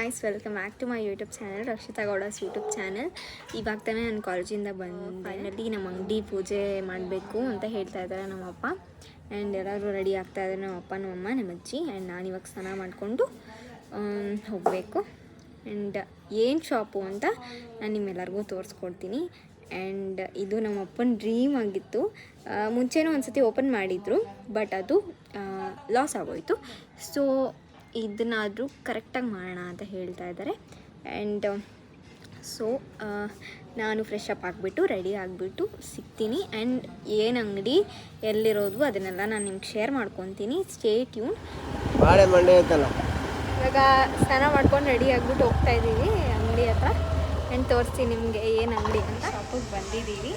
Guys, welcome back to my YouTube channel, Rakshitha Gowda's YouTube channel. ಇವಾಗ ತಾನೇ ನಾನು ಕಾಲೇಜಿಂದ ಬಂದು ಫೈನಲಿ ನಮ್ಮ ಅಂಗಡಿ ಪೂಜೆ ಮಾಡಬೇಕು ಅಂತ ಹೇಳ್ತಾ ಇದ್ದಾರೆ ನಮ್ಮಪ್ಪ. ಆ್ಯಂಡ್ ಎಲ್ಲರೂ ರೆಡಿ ಆಗ್ತಾ ಇದ್ದಾರೆ, ನಮ್ಮಪ್ಪ, ನಮ್ಮಮ್ಮ, ನಮ್ಮ ಅಜ್ಜಿ. ಆ್ಯಂಡ್ ನಾನು ಇವಾಗ ಸ್ನಾನ ಮಾಡಿಕೊಂಡು ಹೋಗಬೇಕು. ಆ್ಯಂಡ್ ಏನು ಶಾಪು ಅಂತ ನಾನು ನಿಮ್ಮೆಲ್ಲರಿಗೂ ತೋರಿಸ್ಕೊಡ್ತೀನಿ. ಆ್ಯಂಡ್ ಇದು ನಮ್ಮ ಅಪ್ಪನ ಡ್ರೀಮ್ ಆಗಿತ್ತು. ಮುಂಚೆನೂ ಒಂದು ಸತಿ ಓಪನ್ ಮಾಡಿದರು, ಬಟ್ ಅದು ಲಾಸ್ ಆಗೋಯಿತು. ಸೊ ಇದನ್ನಾದರೂ ಕರೆಕ್ಟಾಗಿ ಮಾಡೋಣ ಅಂತ ಹೇಳ್ತಾ ಇದ್ದಾರೆ. ಆ್ಯಂಡ್ ಸೊ ನಾನು ಫ್ರೆಶ್ ಅಪ್ ಆಗಿಬಿಟ್ಟು ರೆಡಿ ಆಗಿಬಿಟ್ಟು ಸಿಗ್ತೀನಿ. ಆ್ಯಂಡ್ ಏನು ಅಂಗಡಿ ಎಲ್ಲಿರೋದು ಅದನ್ನೆಲ್ಲ ನಾನು ನಿಮ್ಗೆ ಶೇರ್ ಮಾಡ್ಕೊತೀನಿ. Stay tune. ಇವಾಗ ಸ್ನಾನ ಮಾಡ್ಕೊಂಡು ರೆಡಿ ಆಗಿಬಿಟ್ಟು ಹೋಗ್ತಾ ಇದ್ದೀವಿ ಅಂಗಡಿ ಹತ್ರ. ಆ್ಯಂಡ್ ತೋರಿಸ್ತೀನಿ ನಿಮಗೆ ಏನು ಅಂಗಡಿ ಅಂತ. ಶಾಪಿಗೆ ಬಂದಿದ್ದೀವಿ.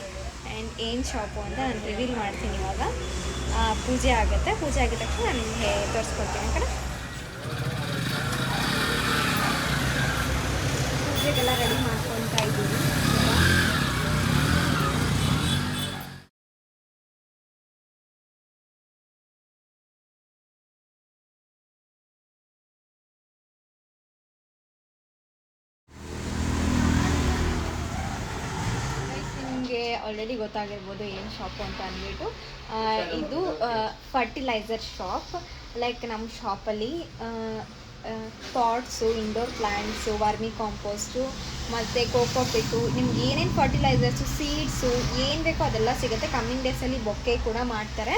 ಆ್ಯಂಡ್ ಏನು ಶಾಪು ಅಂತ ನಾನು ರಿವೀಲ್ ಮಾಡ್ತೀನಿ ಇವಾಗ. ಪೂಜೆ ಆಗುತ್ತೆ, ಪೂಜೆ ಆಗಿದ ತಕ್ಷಣ ನಾನು ನಿಮಗೆ ತೋರಿಸ್ಕೊಡ್ತೀನಿ. ಆ ಕಡೆ ಪೂಜೆಗೆಲ್ಲ ರೆಡಿ ಮಾಡ್ಕೊತಾ ಇದ್ದೀವಿ. ನಿಮಗೆ ಆಲ್ರೆಡಿ ಗೊತ್ತಾಗಿರ್ಬೋದು ಏನು ಶಾಪು ಅಂತ ಅಂದ್ಬಿಟ್ಟು. ಇದು ಫರ್ಟಿಲೈಸರ್ ಶಾಪ್. ಲೈಕ್ ನಮ್ಮ ಶಾಪಲ್ಲಿ pots, indoor plants, vermi compost ಮತ್ತು ಕೋಕೋಪಿಟ್ಟು, ನಿಮ್ಗೆ ಏನೇನು ಫರ್ಟಿಲೈಸರ್ಸು, ಸೀಡ್ಸು ಏನು ಬೇಕೋ ಅದೆಲ್ಲ ಸಿಗುತ್ತೆ. ಕಮ್ಮಿಂಗ್ ಡೇಸಲ್ಲಿ ಬೊಕ್ಕೆ ಕೂಡ ಮಾಡ್ತಾರೆ.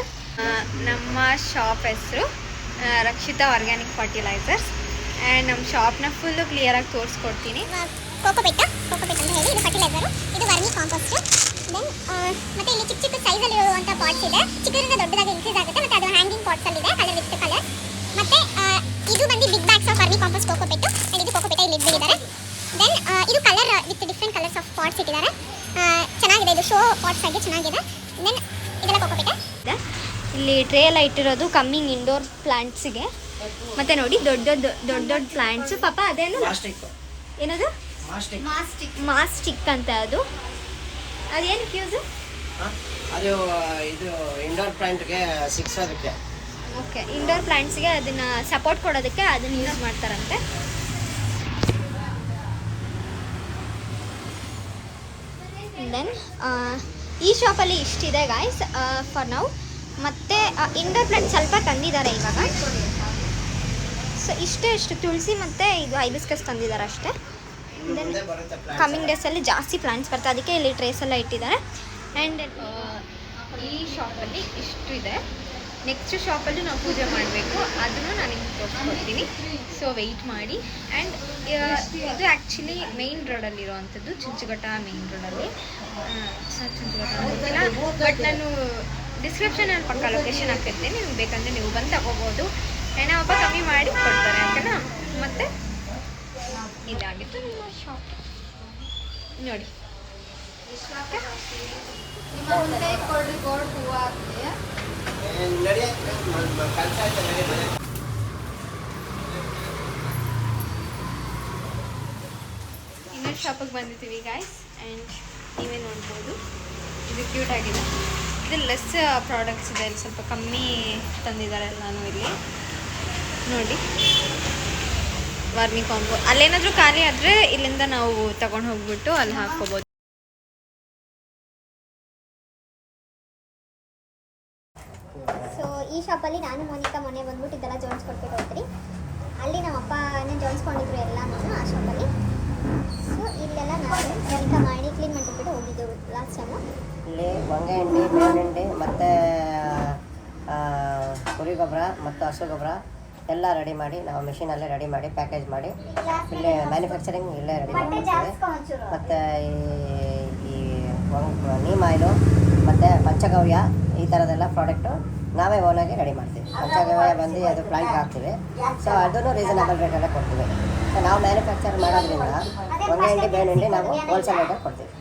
ನಮ್ಮ ಶಾಪ್ ಹೆಸರು ರಕ್ಷಿತಾ ಆರ್ಗ್ಯಾನಿಕ್ ಫರ್ಟಿಲೈಸರ್ಸ್. ಆ್ಯಂಡ್ ನಮ್ಮ ಶಾಪ್ನ ಫುಲ್ಲು ಕ್ಲಿಯರಾಗಿ ತೋರಿಸ್ಕೊಡ್ತೀನಿ. ಕೋಕೋಪಿಟ್ ಅಂತ ಹೇಳಿ ಇದು ಫರ್ಟಿಲೈಸರು, ಇದು ವರ್ಮಿ ಕಾಂಪೋಸ್ಟು. ದೆನ್ ಮತ್ತು ಇಲ್ಲಿ ಚಿಕ್ಕ ಚಿಕ್ಕ ಸೈಜಲ್ಲಿ ಇರುವಂಥ ಪಾಟ್ಸ್ ಇದೆ. ಚಿಕ್ಕದಿಂದ ದೊಡ್ಡದಾಗಿ ಇನ್ಕ್ರೀಸ್ ಆಗುತ್ತೆ. ಮತ್ತು ಅದು ಹ್ಯಾಂಗಿಂಗ್ ಪಾಟ್ಸಲ್ಲಿದೆ, ಕಲರ್ ವಿತ್ ಕಲರ್. ಮತ್ತು ಇದು ಬಂದು big bags of vermicompost cocopeat. And ಇದು ಕೋಕೋಪಿಟ ಇಲ್ಲಿ ಇಟ್ಟಿದ್ದಾರೆ. ದೆನ್ ಇದು colour with different colours of pots ಇಟ್ಟಿದ್ದಾರೆ. ಚೆನ್ನಾಗಿದೆ, ಇದು ಶೋ ಪಾಟ್ಸ್ ಆಗಿ ಚೆನ್ನಾಗಿದೆ. ದೆನ್ ಇದೆಲ್ಲ ಕೋಕೋಪಿಟ. ಇಲ್ಲಿ ಟ್ರೇ ಎಲ್ಲ ಇಟ್ಟಿರೋದು ಕಮ್ಮಿಂಗ್ ಇಂಡೋರ್ ಪ್ಲಾಂಟ್ಸಿಗೆ. ಮತ್ತು ನೋಡಿ ದೊಡ್ಡ ದೊಡ್ಡ ಪ್ಲಾಂಟ್ಸು. ಪಾಪ ಅದೇನು ಏನದು ಮಾಸ್ಟಿಕ್ ಅಂತ. ಅದೇನಕ್ಕೆ ಯೂಸು? ಅದು ಇದು ಇಂಡೋರ್ ಪ್ಲಾಂಟ್ಗೆ ಸಿಕ್ಸೋದಕ್ಕೆ. ಓಕೆ, ಇಂಡೋರ್ ಪ್ಲಾಂಟ್ಸ್ಗೆ ಅದನ್ನು ಸಪೋರ್ಟ್ ಕೊಡೋದಕ್ಕೆ ಅದನ್ನು ಯೂಸ್ ಮಾಡ್ತಾರಂತೆ. ದೆನ್ ಈ ಶಾಪಲ್ಲಿ ಇಷ್ಟಿದೆ ಗಾಯ್ಸ್ ಫಾರ್ ನೌ. ಮತ್ತು ಇಂಡೋರ್ ಪ್ಲಾಂಟ್ ಸ್ವಲ್ಪ ತಂದಿದ್ದಾರೆ ಇವಾಗ. ಸೊ ಇಷ್ಟು ತುಳಸಿ ಮತ್ತು ಇದು ಹೈಬಿಸ್ಕಸ್ ತಂದಿದ್ದಾರೆ ಅಷ್ಟೇ. ದೆನ್ ಕಮ್ಮಿಂಗ್ ಡೇಸಲ್ಲಿ ಜಾಸ್ತಿ ಪ್ಲಾಂಟ್ಸ್ ಬರ್ತದೆ, ಅದಕ್ಕೆ ಇಲ್ಲಿ ಟ್ರೇಸ್ ಎಲ್ಲ ಇಟ್ಟಿದ್ದಾರೆ. ಆ್ಯಂಡ್ ಈ ಶಾಪಲ್ಲಿ ಇಷ್ಟು ಇದೆ. ನೆಕ್ಸ್ಟ್ ಶಾಪಲ್ಲಿ ನಾವು ಪೂಜೆ ಮಾಡಬೇಕು, ಅದನ್ನು ನಾನು ನಿಮ್ಗೆ ತೋರಿಸ್ಕೊಡ್ತೀನಿ. ಸೊ ವೆಯ್ಟ್ ಮಾಡಿ. ಆ್ಯಂಡ್ ಇದು ಆ್ಯಕ್ಚುಲಿ ಮೇಯ್ನ್ ರೋಡಲ್ಲಿರುವಂಥದ್ದು, ಚುಂಚುಘಟ್ಟ ಮೇಯ್ನ್ ರೋಡಲ್ಲಿ. ಚುಂಚುಘಟ್ಟ ಗೊತ್ತಿಲ್ಲ, ಬಟ್ ನಾನು ಡಿಸ್ಕ್ರಿಪ್ಷನಲ್ಲಿ ಪಕ್ಕ ಲೊಕೇಶನ್ ಹಾಕಿರ್ತೀನಿ. ನಿಮ್ಗೆ ಬೇಕಂದರೆ ನೀವು ಬಂದು ತಗೋಬೋದು. ನಮ್ಮಪ್ಪ ಕಮ್ಮಿ ಮಾಡಿ ಕೊಡ್ತಾರೆ, ಓಕೆನಾ? ಮತ್ತು ಇದಾಗಿತ್ತು ನಿಮ್ಮ ಶಾಪ್ ನೋಡಿ. ಇನ್ನೊಂದು ಶಾಪಿಗೆ ಬಂದಿದ್ದೀವಿ ಗಾಯ್ಸ್. ಆ್ಯಂಡ್ ನೀವೇ ನೋಡ್ಬೋದು, ಇದು ಕ್ಯೂಟ್ ಆಗಿದೆ. ಇದು ಲೆಸ್ ಪ್ರಾಡಕ್ಟ್ಸ್ ಇದೆ, ಇಲ್ಲಿ ಸ್ವಲ್ಪ ಕಮ್ಮಿ ತಂದಿದ್ದಾರೆ ಎಲ್ಲನೂ. ಇಲ್ಲಿ ನೋಡಿ ವರ್ಮಿ ಕಾಂಪೋ. ಅಲ್ಲೇನಾದರೂ ಖಾಲಿ ಆದರೆ ಇಲ್ಲಿಂದ ನಾವು ತಗೊಂಡು ಹೋಗ್ಬಿಟ್ಟು ಅಲ್ಲಿ ಹಾಕ್ಕೋಬೋದು. ಸೊ ಈ ಶಾಪಲ್ಲಿ ನಾನು ಮೋನಿಕಾ ಮೊನ್ನೆ ಬಂದ್ಬಿಟ್ಟು ಇದೆಲ್ಲ ಜೋಡಿಸ್ಕೊಟ್ಬಿಟ್ಟು ಹೋಗ್ತೀರಿ. ಅಲ್ಲಿ ನಮ್ಮ ಅಪ್ಪನೇ ಜೋಡಿಸ್ಕೊಂಡಿದ್ರು ಎಲ್ಲನೂ ಆ ಶಾಪಲ್ಲಿ. ಸೊ ಇಲ್ಲೆಲ್ಲ ನಾನು ಮೋನಿಕಾ ಮಾಡಿ ಕ್ಲೀನ್ ಮಾಡಿಬಿಟ್ಟು ಹೋಗಿದ್ದೆವು ಲಾಸ್ಟ್ ಟೈಮು. ಇಲ್ಲಿ ಹೊಂಗೆ ಹಿಂಡಿ, ಬೇವಿನ ಹಿಂಡಿ ಮತ್ತು ಕುರಿ ಗೊಬ್ಬರ ಮತ್ತು ಹಸು ಗೊಬ್ಬರ ಎಲ್ಲ ರೆಡಿ ಮಾಡಿ ನಾವು ಮಿಷಿನಲ್ಲೇ ರೆಡಿ ಮಾಡಿ ಪ್ಯಾಕೇಜ್ ಮಾಡಿ ಇಲ್ಲೇ ಮ್ಯಾನುಫ್ಯಾಕ್ಚರಿಂಗ್ ಇಲ್ಲೇ ರೆಡಿ ಮಾಡ್ತೀವಿ. ಮತ್ತು ಈ ನೀಮ್ ಆಯಿಲು ಮತ್ತು ಪಂಚಗವ್ಯ ಈ ಥರದ್ದೆಲ್ಲ ಪ್ರಾಡಕ್ಟು ನಾವೇ ಓನಾಗಿ ರೆಡಿ ಮಾಡ್ತೀವಿ. ಪಂಚಗವ್ಯ ಬಂದು ಅದು ಪ್ಲಾಂಟ್ಗೆ ಹಾಕ್ತೀವಿ. ಸೊ ಅದನ್ನು ರೀಸನಬಲ್ ರೇಟಲ್ಲೇ ಕೊಡ್ತೀವಿ. ಸೊ ನಾವು ಮ್ಯಾನುಫ್ಯಾಕ್ಚರ್ ಮಾಡೋದ್ರಿಂದ ಹೊಂಗೆ ಹಿಂಡಿ, ಬೇವಿನ ಹಿಂಡಿ ನಾವು ಹೋಲ್ಸೇಲ್ ರೇಟಲ್ಲಿ ಕೊಡ್ತೀವಿ.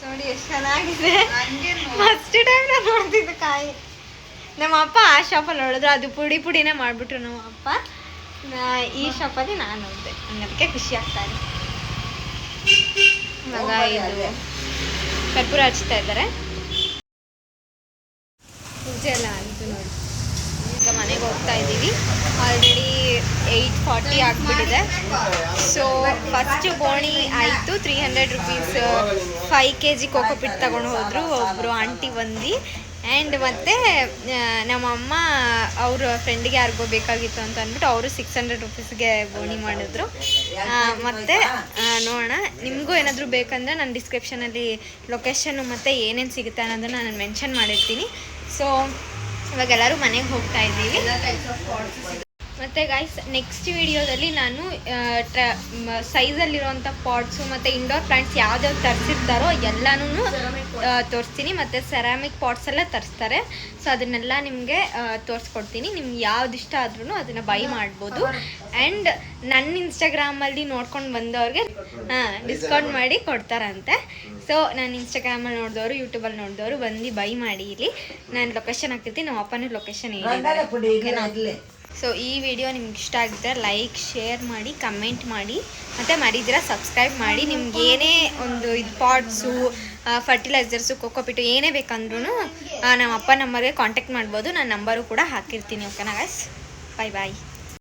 ನೋಡಿ ಎಷ್ಟು ಚೆನ್ನಾಗಿದೆ. ಫಸ್ಟ್ ಟೈಮ್ ನಾನು ನೋಡ್ತಿದ್ದೆ ಕಾಯಿ. ನಮ್ಮ ಅಪ್ಪ ಆ ಶಾಪಲ್ಲಿ ನೋಡಿದ್ರು, ಅದು ಪುಡಿನೇ ಮಾಡಿಬಿಟ್ರು ನಮ್ಮ ಅಪ್ಪ. ಈ ಶಾಪಲ್ಲಿ ನಾನು ನೋಡಿದೆ, ಅದಕ್ಕೆ ಖುಷಿ ಆಗ್ತಾ ಇದೆ. ಮಗ ಇದು ಕರ್ಪೂರ ಹಚ್ತಾ ಇದ್ದಾರೆ. ಪೂಜೆ ಎಲ್ಲ ಆಯಿತು ನೋಡಿ. ಈಗ ಮನೆ ಮನೆಗೆ ಹೋಗ್ತಾ ಇದ್ದೀವಿ. ಆಲ್ರೆಡಿ 8:40 ಆಗಿಬಿಟ್ಟಿದೆ. ಸೊ ಫಸ್ಟ್ ಬೋಣಿ ಆಯಿತು. 300 ರುಪೀಸ್ 5 kg ಕೋಕೋಪಿಟ್ ತಗೊಂಡು ಹೋದರು ಒಬ್ಬರು ಆಂಟಿ ಬಂದು. ಆ್ಯಂಡ್ ಮತ್ತು ನಮ್ಮಮ್ಮ ಅವ್ರ ಫ್ರೆಂಡಿಗೆ ಯಾರಿಗೋ ಬೇಕಾಗಿತ್ತು ಅಂತ ಅಂದ್ಬಿಟ್ಟು ಅವರು 600 ರುಪೀಸ್ಗೆ ಬೋಣಿ ಮಾಡಿದ್ರು. ಮತ್ತು ನೋಡೋಣ, ನಿಮಗೂ ಏನಾದರೂ ಬೇಕಂದರೆ ನಾನು ಡಿಸ್ಕ್ರಿಪ್ಷನಲ್ಲಿ ಲೊಕೇಶನ್ನು ಮತ್ತು ಏನೇನು ಸಿಗುತ್ತೆ ಅನ್ನೋದನ್ನು ನಾನು ಮೆನ್ಷನ್ ಮಾಡಿರ್ತೀನಿ. ಸೊ ಇವಾಗೆಲ್ಲರೂ ಮನೆಗೆ ಹೋಗ್ತಾ ಇದ್ದೀವಿ. ಮತ್ತು ಗೈಸ್ ನೆಕ್ಸ್ಟ್ ವಿಡಿಯೋದಲ್ಲಿ ನಾನು ಸೈಜಲ್ಲಿರುವಂಥ ಪಾಟ್ಸು ಮತ್ತು ಇಂಡೋರ್ ಪ್ಲಾಂಟ್ಸ್ ಯಾವ್ದಾವ್ದು ತರಿಸಿರ್ತಾರೋ ಎಲ್ಲನೂ ತೋರಿಸ್ತೀನಿ. ಮತ್ತು ಸೆರಾಮಿಕ್ ಪಾಟ್ಸ್ ಎಲ್ಲ ತರಿಸ್ತಾರೆ. ಸೊ ಅದನ್ನೆಲ್ಲ ನಿಮಗೆ ತೋರಿಸ್ಕೊಡ್ತೀನಿ. ನಿಮ್ಗೆ ಯಾವ್ದು ಇಷ್ಟ ಆದ್ರೂ ಅದನ್ನು ಬೈ ಮಾಡ್ಬೋದು. ಆ್ಯಂಡ್ ನನ್ನ ಇನ್ಸ್ಟಾಗ್ರಾಮಲ್ಲಿ ನೋಡ್ಕೊಂಡು ಬಂದವ್ರಿಗೆ ಡಿಸ್ಕೌಂಟ್ ಮಾಡಿ ಕೊಡ್ತಾರಂತೆ. ಸೊ ನಾನು ಇನ್ಸ್ಟಾಗ್ರಾಮಲ್ಲಿ ನೋಡಿದವರು, ಯೂಟ್ಯೂಬಲ್ಲಿ ನೋಡಿದವರು ಬಂದು ಬೈ ಮಾಡಿ. ಇಲ್ಲಿ ನಾನು ಲೊಕೇಶನ್ ಹಾಕ್ತಿರ್ತೀನಿ. ನಮ್ಮ ಅಪ್ಪನ ಲೊಕೇಶನ್ ಹೇಳಿದ್ದಾರೆ. ಸೊ ಈ ವಿಡಿಯೋ ನಿಮ್ಗೆ ಇಷ್ಟ ಆಗಿದ್ದರೆ ಲೈಕ್, ಶೇರ್ ಮಾಡಿ, ಕಮೆಂಟ್ ಮಾಡಿ, ಮತ್ತು ಮರಿದಿರ ಸಬ್ಸ್ಕ್ರೈಬ್ ಮಾಡಿ. ನಿಮ್ಗೆ ಏನೇ ಒಂದು ಇದು ಪಾಟ್ಸು, ಫರ್ಟಿಲೈಸರ್ಸು, ಕೋಕೋಪಿಟ್ಟು ಏನೇ ಬೇಕಂದ್ರೂ ನಮ್ಮ ಅಪ್ಪ ನಂಬರ್ಗೆ ಕಾಂಟ್ಯಾಕ್ಟ್ ಮಾಡ್ಬೋದು. ನಾನು ನಂಬರು ಕೂಡ ಹಾಕಿರ್ತೀನಿ. ಓಕೆನಾ ಗೈಸ್? ಬಾಯ್ ಬಾಯ್.